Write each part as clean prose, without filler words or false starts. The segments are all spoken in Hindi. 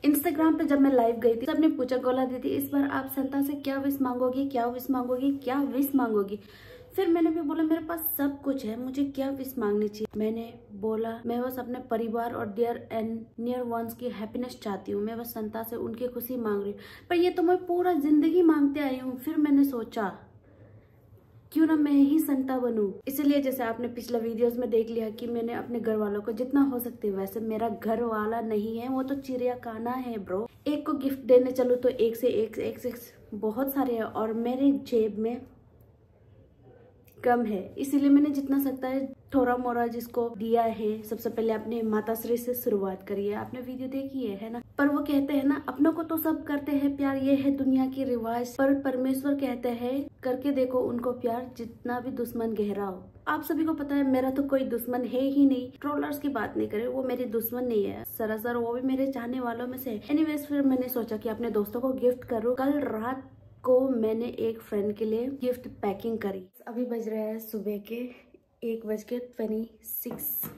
इंस्टाग्राम पे जब मैं लाइव गई थी सबने पूछा गोला दीदी इस बार आप संता से क्या विश मांगोगी, क्या विश मांगोगी, क्या विश मांगोगी। फिर मैंने भी बोला मेरे पास सब कुछ है, मुझे क्या विश मांगनी चाहिए। मैंने बोला मैं बस अपने परिवार और डियर एंड नियर वंस की हैप्पीनेस चाहती हूँ, मैं बस संता से उनकी खुशी मांग रही हूँ। पर ये तो मैं पूरा जिंदगी मांगते आई हूँ। फिर मैंने सोचा क्यों ना मैं ही संता बनूं। इसलिए जैसे आपने पिछले वीडियोस में देख लिया कि मैंने अपने घर वालों को जितना हो सकते, वैसे मेरा घर वाला नहीं है, वो तो चिड़िया खाना है ब्रो। एक को गिफ्ट देने चलूं तो एक से एक बहुत सारे हैं और मेरे जेब में कम है, इसीलिए मैंने जितना सकता है थोड़ा मोरा जिसको दिया है। सबसे पहले अपने माता श्री से शुरुआत करिए, आपने वीडियो देखी है ना। पर वो कहते हैं ना अपनों को तो सब करते हैं प्यार, ये है दुनिया की रिवाज, पर परमेश्वर कहते हैं करके देखो उनको प्यार जितना भी दुश्मन गहरा हो। आप सभी को पता है मेरा तो कोई दुश्मन है ही नहीं। ट्रोलर्स की बात नहीं करे, वो मेरी दुश्मन नहीं है, सरासर वो भी मेरे चाहने वालों में से। एनीवेज फिर मैंने सोचा कि अपने दोस्तों को गिफ्ट करूँ। कल रात को मैंने एक फ्रेंड के लिए गिफ्ट पैकिंग करी। अभी बज रहा है सुबह के 1:26।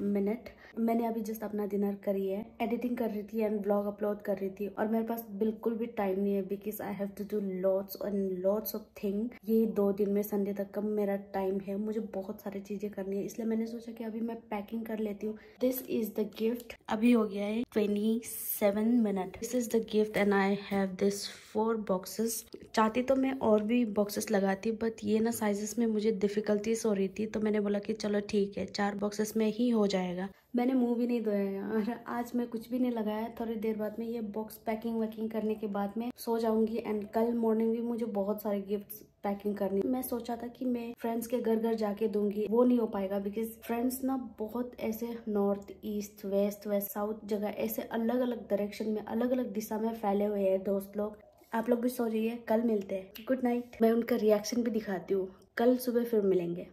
मैंने अभी जस्ट अपना डिनर करी है, एडिटिंग कर रही थी एंड ब्लॉग अपलोड कर रही थी और मेरे पास बिल्कुल भी टाइम नहीं है because I have to do lots and lots of thing. ये 2 दिन में संडे तक का मेरा टाइम है, मुझे बहुत सारी चीजें करनी है, इसलिए मैंने सोचा कि अभी मैं पैकिंग कर लेती हूँ। This is the gift. अभी हो गया है 27 minute. This is the gift and I have this 4 boxes. चाहती तो मैं और भी बॉक्सेस लगाती बट ये ना साइजेस में मुझे डिफिकल्टीज हो रही थी, तो मैंने बोला कि चलो ठीक है 4 बॉक्सेस में ही हो जाएगा। मैंने मुंह भी नहीं धोया यार, आज मैं कुछ भी नहीं लगाया। थोड़ी देर बाद में ये बॉक्स पैकिंग वैकिंग करने के बाद में सो जाऊंगी एंड कल मॉर्निंग भी मुझे बहुत सारे गिफ्ट्स पैकिंग करनी। मैं सोचा था कि मैं फ्रेंड्स के घर घर जाके दूंगी, वो नहीं हो पाएगा बिकॉज फ्रेंड्स ना बहुत ऐसे नॉर्थ ईस्ट वेस्ट साउथ जगह ऐसे अलग अलग डायरेक्शन में अलग अलग दिशा में फैले हुए हैं दोस्त लोग। आप लोग भी सो जाइए, कल मिलते हैं। Good night. मैं उनका रिएक्शन भी दिखाती हूँ, कल सुबह फिर मिलेंगे।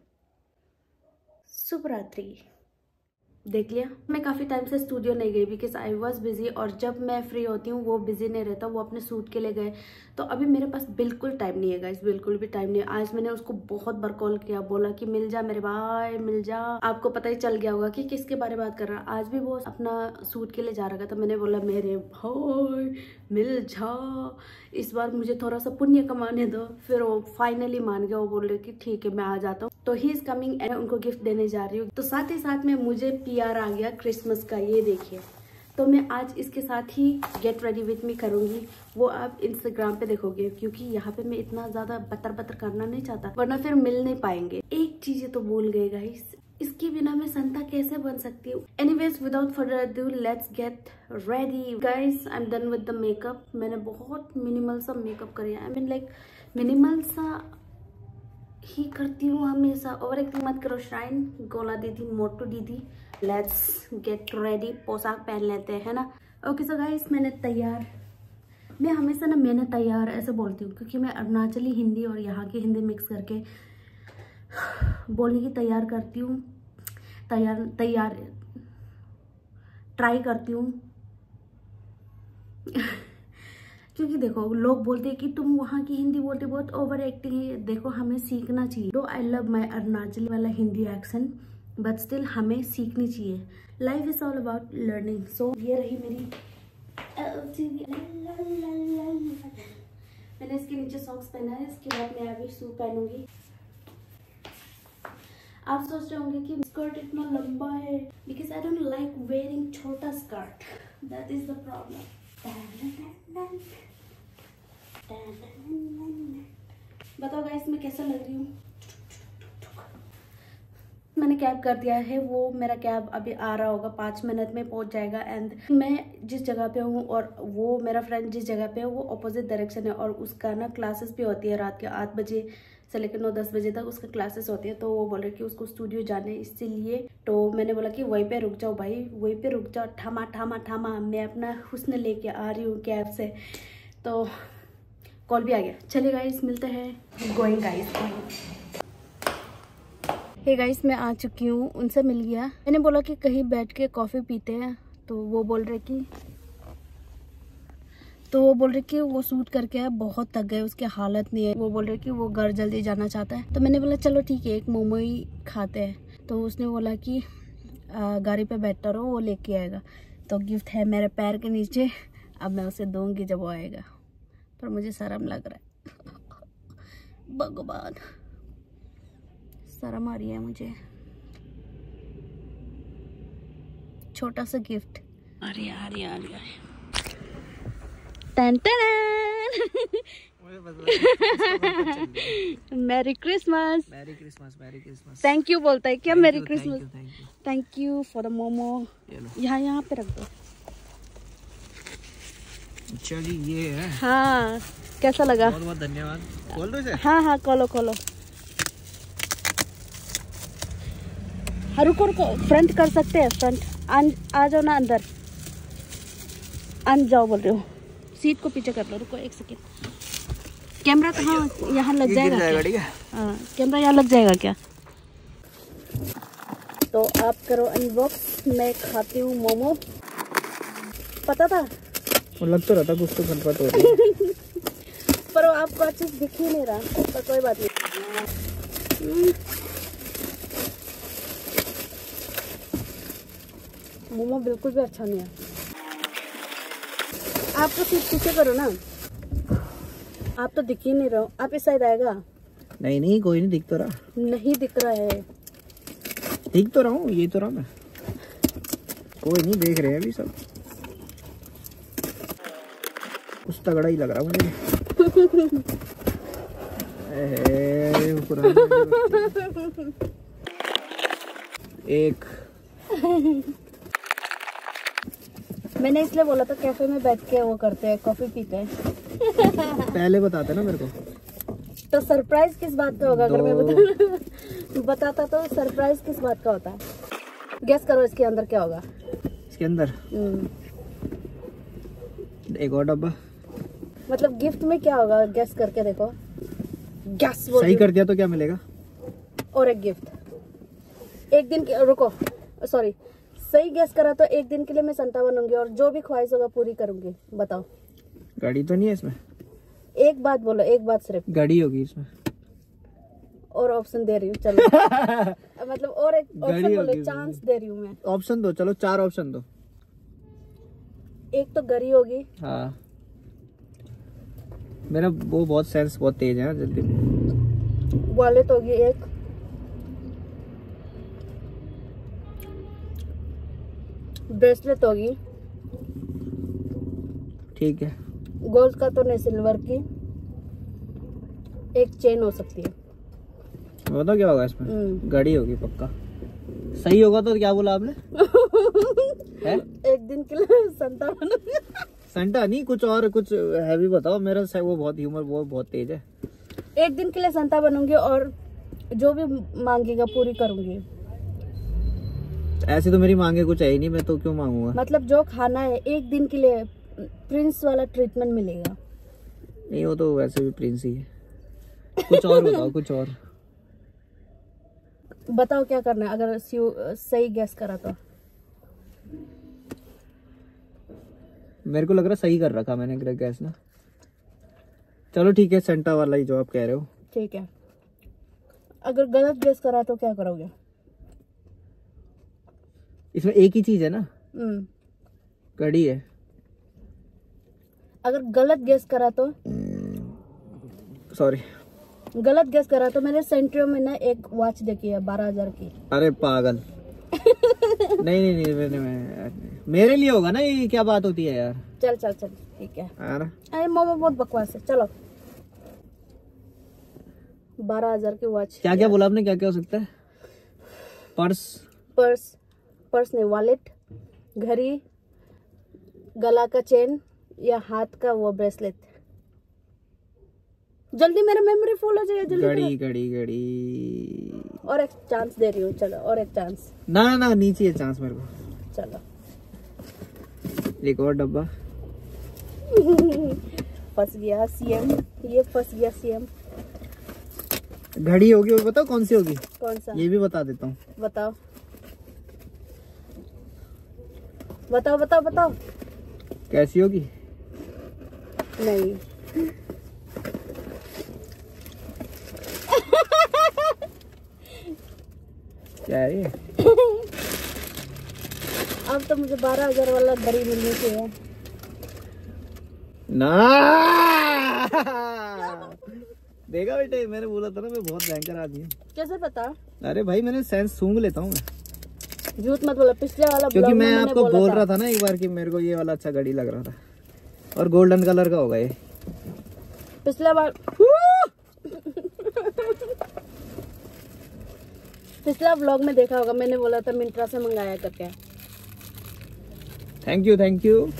शुभ रात्रि। देख लिया, मैं काफी टाइम से स्टूडियो नहीं गई बिकॉज आई वॉज बिजी और जब मैं फ्री होती हूँ वो बिजी नहीं रहता, वो अपने शूट के लिए गए, तो अभी मेरे पास बिल्कुल टाइम नहीं है गाइस, बिल्कुल भी टाइम नहीं है। आज मैंने उसको बहुत बार कॉल किया, बोला कि मिल जा मेरे भाई मिल जा। आपको पता ही चल गया होगा कि किसके बारे में बात कर रहा। आज भी वो अपना शूट के लिए जा रहा था, तो मैंने बोला मेरे भाई मिल जा, इस बार मुझे थोड़ा सा पुण्य कमाने दो। फिर वो फाइनली मान गया, वो बोल रहे कि ठीक है मैं आ जाता हूँ। तो ही इज कमिंग एंड उनको गिफ्ट देने जा रही हूँ। तो साथ ही साथ में मुझे PR आ गया क्रिसमस का, ये देखिए। तो मैं आज इसके साथ ही गेट रेडी विथ मी करूंगी, वो आप इंस्टाग्राम पे देखोगे क्योंकि यहाँ पे मैं इतना ज्यादा बतर करना नहीं चाहता वरना फिर मिल नहीं पाएंगे। एक चीज तो भूल गए गाइस, इसके बिना मैं संता कैसे बन सकती हूँ। Anyways without further ado let's get ready guys. I am done with the makeup. मैंने बहुत मिनिमल सा मेकअप किया, आई मीन लाइक मिनिमल सा ही करती हूँ हमेशा। ओवर एक्टिंग मत करो श्राइन, गोला दीदी मोटू दीदी। लेट्स गेट रेडी, पोशाक पहन लेते हैं ना। ओके सो गाइस मैंने तैयार, मैं हमेशा ना मैंने तैयार ऐसे बोलती हूँ क्योंकि मैं अरुणाचली हिंदी और यहाँ की हिंदी मिक्स करके बोलने की तैयार करती हूँ, तैयार ट्राई करती हूँ क्योंकि देखो लोग बोलते हैं कि तुम वहाँ की हिंदी बोलते बहुत ओवर एक्टिंग है। देखो हमें सीखना चाहिए। दो आई लव माई अरुणाचली वाला हिंदी एक्सेंट बट स्टिल हमें सीखनी चाहिए। Life is all about learning. So ये रही मेरी मैंने इसके नीचे सॉक्स पहना है, इसके बाद मैं अभी शू पहनूंगी। आप सोच रहे होंगे कि स्कर्ट इतना लंबा है because I don't like wearing छोटा skirt, that is the problem. बताओ गाइस मैं कैसा लग रही हूँ। मैंने कैब कर दिया है, वो मेरा कैब अभी आ रहा होगा, 5 मिनट में पहुंच जाएगा। एंड मैं जिस जगह पे हूँ और वो मेरा फ्रेंड जिस जगह पे है वो ऑपोजिट डायरेक्शन है और उसका ना क्लासेस भी होती है रात के 8 बजे से लेकर 9-10 बजे तक उसका क्लासेस होती है। तो वो बोल रहे कि उसको स्टूडियो जाने, इसलिए तो मैंने बोला कि वहीं पे रुक जाओ भाई, वहीं पे रुक जाओ, ठामा ठामा ठामा, मैं अपना हुस्न लेके आ रही हूँ कैब से। तो कॉल भी आ गया। चलिए गाइस मिलते हैं, going guys going. Hey guys मैं आ चुकी हूँ, उनसे मिल गया। मैंने बोला कि कहीं बैठ के कॉफ़ी पीते हैं, तो वो बोल रहे कि वो शूट करके है, बहुत थक गए, उसकी हालत नहीं है। वो बोल रहे कि वो घर जल्दी जाना चाहता है। तो मैंने बोला चलो ठीक है एक मोमो ही खाते हैं। तो उसने बोला कि गाड़ी पे बैठता रहो, वो लेके आएगा। तो गिफ्ट है मेरे पैर के नीचे, अब मैं उसे दूंगी जब वो आएगा। पर मुझे शर्म लग रहा है भगवान, शर्म आ रही है मुझे। छोटा सा गिफ्ट। अरे यार यार यार, टन टन merry Christmas. Merry Christmas, merry Christmas. Thank you बोलता है क्या? Merry Christmas. Thank you for the momo. यहाँ पे रख दो। अच्छा जी, ये है। हाँ, कैसा लगा? बहुत बहुत धन्यवाद। खोल दो इसे? हाँ हाँ, खोलो खोलो। हाँ, रुको रुको, फ्रंट कर सकते हैं, फ्रंट। आ जाओ ना अंदर, जाओ बोल रहे हो। सीट को पीछे कर लो, रुको एक सेकेंड। कैमरा कहाँ? यहाँ लग जाएगा क्या? हाँ, कैमरा यहाँ लग जाएगा क्या? तो आप करो अनबॉक्स, मैं खाती हूँ मोमो। पता था? वो लग तो रहा था कुछ तो खटपट हो रही है। पर वो आपको अच्छे से दिख ही नहीं रहा, पर कोई बात नहीं। मोमो बिल्कुल भी अच्छा नहीं है। आप तो सिर्फ पीछे करो ना, आप तो दिख ही नहीं रहो। आप इस साइड आएगा। नहीं नहीं, कोई नहीं दिख तो रहा। नहीं दिख रहा है। दिख तो रहा हूँ, ये तो रहा मैं। कोई नहीं, देख रहे हैं अभी सब। कुछ तगड़ा ही लग रहा मुझे। एक मैंने इसलिए बोला था कैफे में बैठ के वो करते हैं, कॉफी पीते हैं। पहले बताते ना मेरे को। तो सरप्राइज किस बात का होगा? अगर मैं बताता तो सरप्राइज किस बात का होता है? गेस करो इसके अंदर क्या होगा। इसके अंदर एक और डब्बा। मतलब गिफ्ट में क्या होगा? गेस करके देखो। गेस सही कर दिया तो क्या मिलेगा? और एक गिफ्ट। एक दिन के, रुको सॉरी, सही गेस करा तो एक दिन के लिए मैं संता बनूंगी और जो भी ख्वाहिश होगा पूरी करूंगी। बताओ। गाड़ी तो नहीं है इसमें? एक बात बोलो, एक बात सिर्फ। गाड़ी होगी इसमें। और ऑप्शन दे रही हूँ, चलो। मतलब और एक ऑप्शन बोलो, चांस दे रही हूँ मैं। ऑप्शन दो, चलो 4 ऑप्शन दो। एक तो गरी होगी। हाँ, मेरा वो बहुत सेंस बहुत तेज है, जल्दी। वॉलेट होगी एक। ब्रेसलेट होगी। ठीक है। गोल्ड का तो नहीं, सिल्वर की। एक चेन हो सकती है। बताओ क्या होगा इसमें? गाड़ी होगी पक्का। सही होगा तो क्या बोला आपने? है? एक दिन के लिए संता बनूंगी। संता नहीं, कुछ और, कुछ हैवी बताओ। मेरा वो बहुत ह्यूमर वो बहुत तेज है। एक दिन के लिए संता बनूंगी और जो भी मांगेगा पूरी करूंगी। ऐसे तो मेरी मांगे कुछ है ही नहीं, मैं तो क्यों मांगूंगा? मतलब जो खाना है एक दिन के लिए प्रिंस वाला ट्रीटमेंट मिलेगा। नहीं, वो तो वैसे भी प्रिंस ही है। कुछ और बताओ, कुछ और बताओ क्या करना है अगर सही गैस करा तो। मेरे को लग रहा सही कर रखा मैंने गैस ना। चलो ठीक है, सेंटा वाला ही जो आप कह रहे हो। ठीक है। अगर गलत गैस करा तो क्या करोगे? इसमें एक ही चीज है ना? घड़ी है। अगर गलत गैस करा तो? सॉरी, गलत गैस करा तो मैंने सेंट्रियो में ना एक वॉच देखी है 12,000 की। अरे पागल। नहीं नहीं नहीं, मेरे लिए होगा ना ये, क्या बात होती है यार। चल चल चल ठीक है। अरे मोमो बहुत बकवास है। चलो 12,000 की वॉच। क्या क्या बोला आपने? क्या क्या हो सकता है? पर्स नहीं, वॉलेट, घड़ी, गला का चेन या हाथ का वो ब्रेसलेट। जल्दी, मेरा मेमोरी फुल हो जाएगा। जल्दी घड़ी। और एक चांस दे रही हूँ, चलो और एक चांस। ना नीचे है चांस मेरे को। चलो एक और डब्बा। फंस गया सीएम, ये फंस गया सीएम। घड़ी होगी, और बताओ कौन सी होगी? कौन सा? ये भी बता देता हूँ। बताओ बताओ बताओ बताओ। कैसी होगी? नहीं। क्या है ये? अब तो मुझे 12,000 वाला घड़ी मिलनी चाहिए ना। देखा बेटे, मैंने बोला था ना मैं बहुत भयंकर आदमी हूँ। कैसे पता? अरे भाई मैंने सेंस सूंघ लेता हूँ मैं। झूठ मत बोला, पिछले वाला क्योंकि मैं आपको बोल रहा था ना एक बार कि मेरे को ये वाला अच्छा घड़ी लग रहा था और गोल्डन कलर का होगा ये। पिछला बार पिछला व्लॉग में देखा होगा, मैंने बोला था मिंत्रा से मंगाया करके। Thank you.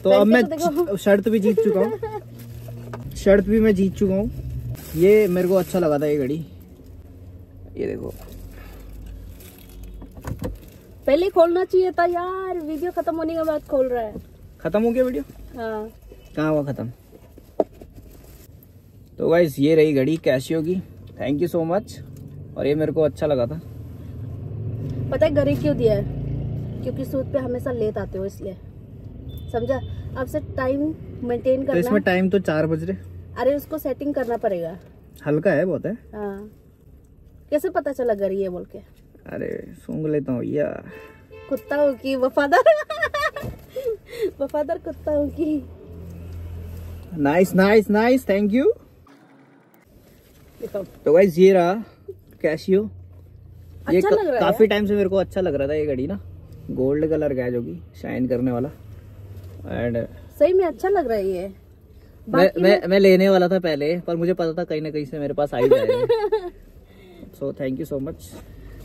तो अब मैं शर्त भी जीत चुका हूँ, शर्त भी मैं जीत चुका हूँ। ये मेरे को अच्छा लगा था ये घड़ी, ये देखो। पहले खोलना चाहिए था यार, वीडियो खत्म होने के बाद खोल रहा है। खत्म हो गया वीडियो? हाँ। कहाँ हुआ खत्म? तो गाइस ये रही घड़ी कैसियो की, थैंक यू सो मच। और ये मेरे को अच्छा लगा था। पता है घड़ी क्यों दिया है? क्योंकि सूट पे हमेशा लेट आते हो इसलिए, समझा? अब से टाइम मेंटेन करना। तो इसमें टाइम तो 4 बज रहे। अरे उसको सेटिंग करना पड़ेगा। हल्का है बहुत है। हाँ। कैसे पता चला घड़ी है बोल के? अरे सूंघ लेता हूँ भैया। कुत्ता हो की वफादार वफादार कुत्ता हो की। Nice thank you. तो गाइस ये रहा कैसियो। ये अच्छा लग रहा है काफी टाइम से मेरे को अच्छा लग रहा था ये घड़ी ना, गोल्ड कलर का है जो कि शाइन करने वाला। एंड सही में अच्छा लग रहा है ये। मैं लेने वाला था पहले, पर मुझे पता था कहीं ना कहीं से मेरे पास आ ही जाएगा। So thank you so much.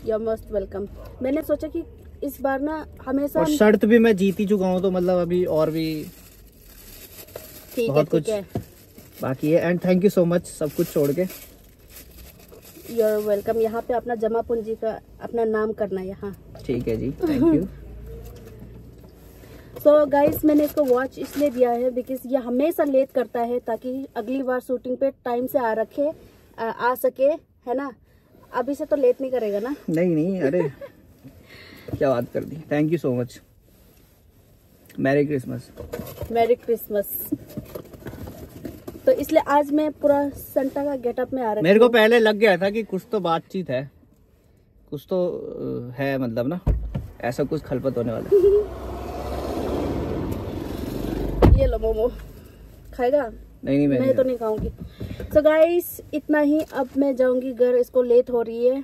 You are most welcome. मैंने सोचा कि इस बार ना हमेशा, और शर्त भी मैं जीत ही चुका हूँ, तो मतलब अभी और भी बहुत कुछ बाकी है। And thank you so much सब कुछ छोड़ के। You are welcome. यहाँ पे अपना जमा पूंजी का अपना नाम करना यहाँ। ठीक है जी, थैंक यू। सो गाइस मैंने इसको वॉच इसलिए दिया है बिकॉज ये हमेशा लेट करता है, ताकि अगली बार शूटिंग पे टाइम से आ सके, है ना? अभी से तो लेट नहीं करेगा ना? नहीं अरे क्या बात कर दी। Thank you so much. Merry Christmas. Merry christmas. तो इसलिए आज मैं पूरा संता का गेटअप में आ रहा। मेरे को पहले लग गया था कि कुछ तो बातचीत है, कुछ तो है, मतलब ना ऐसा कुछ खलपत होने वाला। ये लो मोमो खाएगा? नहीं मैं तो नहीं खाऊंगी। सो गाइस इतना ही, अब मैं जाऊंगी घर, इसको लेट हो रही है।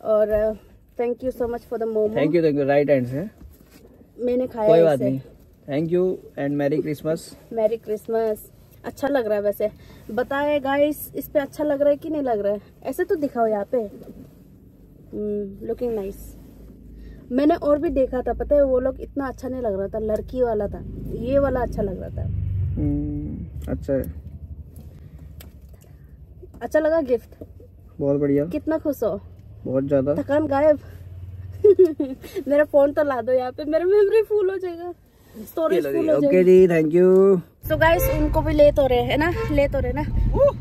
और thank you so much for the momo. Thank you right hand से मैंने खाया। कोई बात नहीं, thank you and merry Christmas. Merry Christmas. अच्छा लग रहा है वैसे, बताए गाइस इस पे अच्छा लग रहा है कि नहीं लग रहा है? ऐसे तो दिखाओ यहाँ पे। Looking nice. मैंने और भी देखा था, पता है वो लोग इतना अच्छा नहीं लग रहा था, लड़की वाला था, ये वाला अच्छा लग रहा था। अच्छा है, अच्छा लगा गिफ्ट? बहुत बढ़िया। कितना खुश हो? बहुत ज्यादा। थकान गायब। मेरा फोन तो ला दो यहाँ पे, मेरा मेमोरी फुल हो जाएगा, स्टोरेज फुल हो जाएगा। ओके जी, थैंक यू। सो गाइस उनको भी लेट हो रहे हैं ना, लेट हो रहे ना।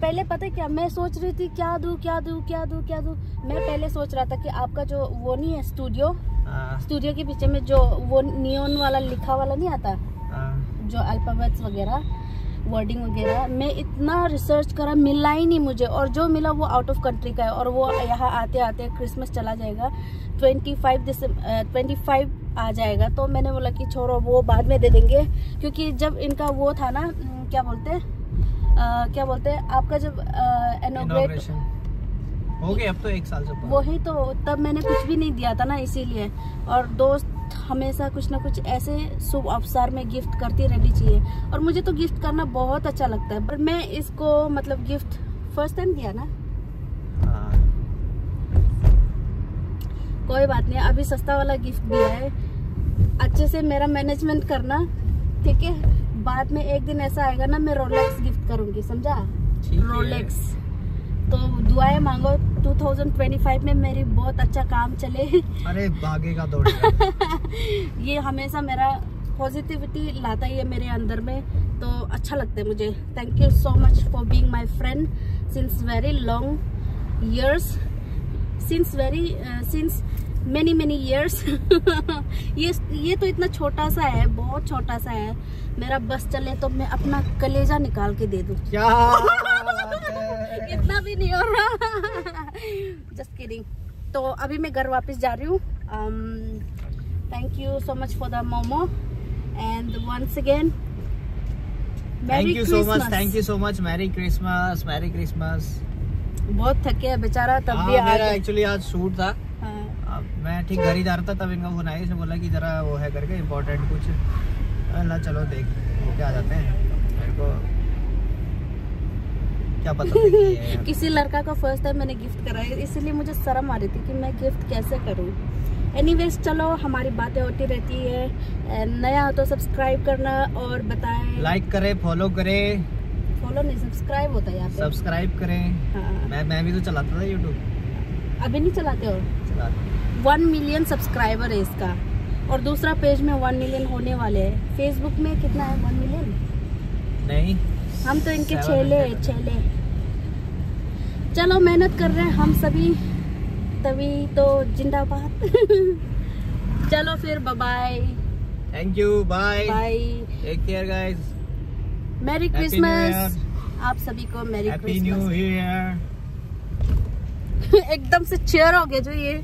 पहले पता है क्या मैं सोच रही थी, क्या दूं। मैं पहले सोच रहा था कि आपका जो वो नहीं है स्टूडियो के पीछे में जो वो नियॉन वाला लिखा वाला नहीं आता, जो अल्फाबेट्स वगैरह, वर्डिंग वगैरह, मैं इतना रिसर्च करा, मिला ही नहीं मुझे। और जो मिला वो आउट ऑफ कंट्री का है, और वो यहाँ आते आते क्रिसमस चला जाएगा, 25 आ जाएगा। तो मैंने बोला कि छोड़ो, वो बाद में दे देंगे, क्योंकि जब इनका वो था ना, क्या बोलते हैं आपका जब इनॉग्रेट हो गया, अब तो 1 साल से वही तो, तब मैंने कुछ भी नहीं दिया था ना, इसीलिए। और दोस्त हमेशा कुछ ना कुछ ऐसे शुभ अवसर में गिफ्ट करती रहनी चाहिए, और मुझे तो गिफ्ट करना बहुत अच्छा लगता है। पर मैं इसको मतलब गिफ्ट फर्स्ट टाइम दिया ना। कोई बात नहीं, अभी सस्ता वाला गिफ्ट दिया है, अच्छे से मेरा मैनेजमेंट करना, ठीक है? बाद में एक दिन ऐसा आएगा ना, मैं रोलेक्स गिफ्ट करूंगी, समझा? रोलेक्स। तो दुआएं मांगो 2025 में मेरी बहुत अच्छा काम चले। अरे भागेगा दौड़ेगा। ये हमेशा मेरा पॉजिटिविटी लाता ही है मेरे अंदर में, तो अच्छा लगता है मुझे। Thank you so much for being my friend since very long years, since many years। ये तो इतना छोटा सा है, बहुत छोटा सा है। मेरा बस चले तो मैं अपना कलेजा निकाल के दे दूं। क्या इतना भी नहीं हो रहा। Just kidding. तो अभी मैं घर वापस जा रही हूँ। Thank you so much for the momo and once again thank you so much. Merry Christmas. बहुत थके है बेचारा, तब भी मेरा एक्चुअली आज शूट था। मैं ठीक घर ही जा रहा था, तब इनका फोन आया, इसने बोला कि जरा वो है करके इम्पोर्टेंट कुछ। अल्लाह चलो देख वो क्या जाते हैं, मेरे को क्या पता। किसी लड़का को फर्स्ट टाइम मैंने गिफ्ट कराया, इसलिए मुझे शर्म आ रही थी कि मैं गिफ्ट कैसे करूं। एनीवेज चलो, हमारी बातें होती रहती है। नया हो तो सब्सक्राइब करना और बताएं, लाइक करे, फॉलो करे। फॉलो नहीं, सब्सक्राइब होता है यहाँ पे। सब्सक्राइब करें। हाँ। मैं भी तो चलाता था यूट्यूब। अभी नहीं चलाते हो? 1 मिलियन सब्सक्राइबर है इसका, और दूसरा पेज में 1 मिलियन होने वाले हैं। फेसबुक में कितना है? 1 मिलियन नहीं, हम तो इनके छेले। चलो मेहनत कर रहे हैं हम सभी, तभी तो जिंदाबाद। चलो फिर bye. Thank you, bye. Take care guys. Merry Christmas आप सभी को। Merry happy new year. एकदम से चेयर हो गया जो ये।